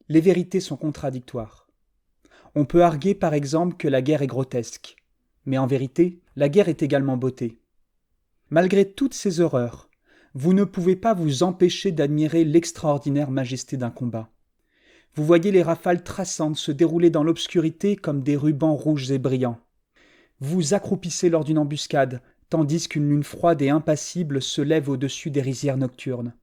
Les vérités sont contradictoires. On peut arguer par exemple que la guerre est grotesque, mais en vérité, la guerre est également beauté. Malgré toutes ces horreurs, vous ne pouvez pas vous empêcher d'admirer l'extraordinaire majesté d'un combat. Vous voyez les rafales traçantes se dérouler dans l'obscurité comme des rubans rouges et brillants. Vous accroupissez lors d'une embuscade, tandis qu'une lune froide et impassible se lève au-dessus des rizières nocturnes.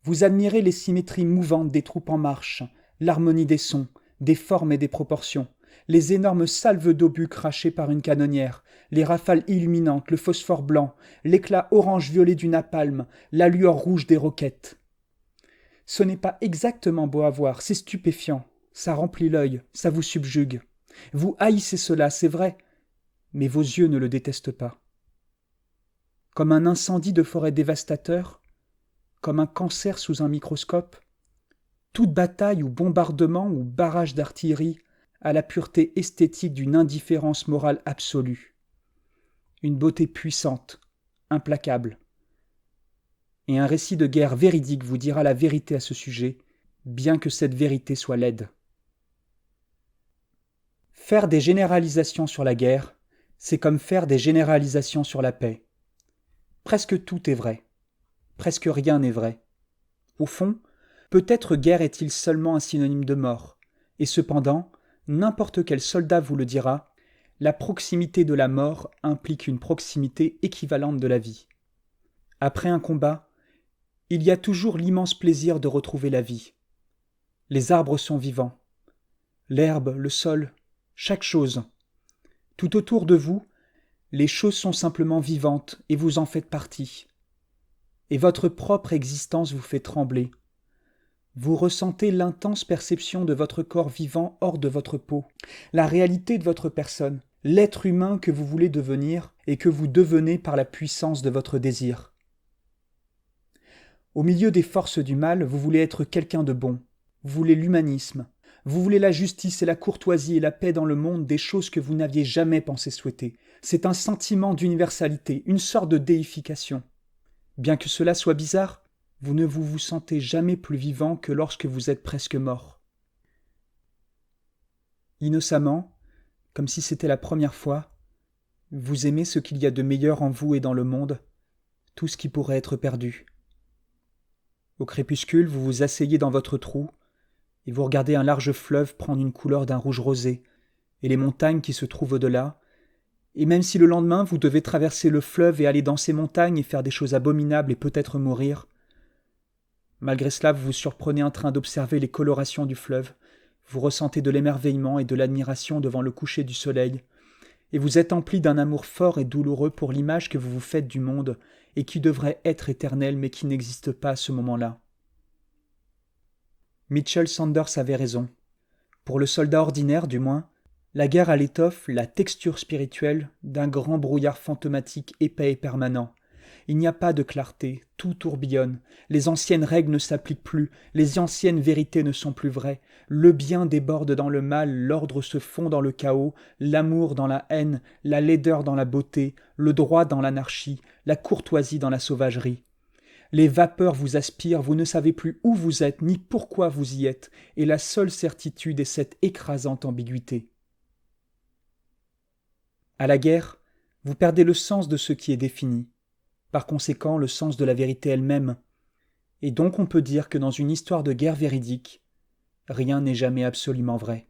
Vous admirez les symétries mouvantes des troupes en marche, l'harmonie des sons, des formes et des proportions, les énormes salves d'obus crachés par une canonnière, les rafales illuminantes, le phosphore blanc, l'éclat orange-violet du napalm, la lueur rouge des roquettes. Ce n'est pas exactement beau à voir, c'est stupéfiant, ça remplit l'œil, ça vous subjugue. Vous haïssez cela, c'est vrai, mais vos yeux ne le détestent pas. Comme un incendie de forêt dévastateur, comme un cancer sous un microscope, toute bataille ou bombardement ou barrage d'artillerie a la pureté esthétique d'une indifférence morale absolue, une beauté puissante, implacable. Et un récit de guerre véridique vous dira la vérité à ce sujet, bien que cette vérité soit laide. Faire des généralisations sur la guerre, c'est comme faire des généralisations sur la paix. Presque tout est vrai. Presque rien n'est vrai. Au fond, peut-être guerre est-il seulement un synonyme de mort, et cependant, n'importe quel soldat vous le dira, la proximité de la mort implique une proximité équivalente de la vie. Après un combat, il y a toujours l'immense plaisir de retrouver la vie. Les arbres sont vivants. L'herbe, le sol, chaque chose. Tout autour de vous, les choses sont simplement vivantes et vous en faites partie. Et votre propre existence vous fait trembler. Vous ressentez l'intense perception de votre corps vivant hors de votre peau, la réalité de votre personne, l'être humain que vous voulez devenir et que vous devenez par la puissance de votre désir. Au milieu des forces du mal, vous voulez être quelqu'un de bon. Vous voulez l'humanisme. Vous voulez la justice et la courtoisie et la paix dans le monde, des choses que vous n'aviez jamais pensé souhaiter. C'est un sentiment d'universalité, une sorte de déification. Bien que cela soit bizarre, vous ne vous sentez jamais plus vivant que lorsque vous êtes presque mort. Innocemment, comme si c'était la première fois, vous aimez ce qu'il y a de meilleur en vous et dans le monde, tout ce qui pourrait être perdu. Au crépuscule, vous vous asseyez dans votre trou et vous regardez un large fleuve prendre une couleur d'un rouge rosé et les montagnes qui se trouvent au-delà. Et même si le lendemain vous devez traverser le fleuve et aller dans ces montagnes et faire des choses abominables et peut-être mourir, malgré cela vous vous surprenez en train d'observer les colorations du fleuve, vous ressentez de l'émerveillement et de l'admiration devant le coucher du soleil, et vous êtes empli d'un amour fort et douloureux pour l'image que vous vous faites du monde et qui devrait être éternelle mais qui n'existe pas à ce moment-là. Mitchell Sanders avait raison. Pour le soldat ordinaire, du moins, la guerre a l'étoffe, la texture spirituelle d'un grand brouillard fantomatique épais et permanent. Il n'y a pas de clarté, tout tourbillonne, les anciennes règles ne s'appliquent plus, les anciennes vérités ne sont plus vraies, le bien déborde dans le mal, l'ordre se fond dans le chaos, l'amour dans la haine, la laideur dans la beauté, le droit dans l'anarchie, la courtoisie dans la sauvagerie. Les vapeurs vous aspirent, vous ne savez plus où vous êtes, ni pourquoi vous y êtes, et la seule certitude est cette écrasante ambiguïté. À la guerre, vous perdez le sens de ce qui est défini, par conséquent le sens de la vérité elle-même, et donc on peut dire que dans une histoire de guerre véridique, rien n'est jamais absolument vrai.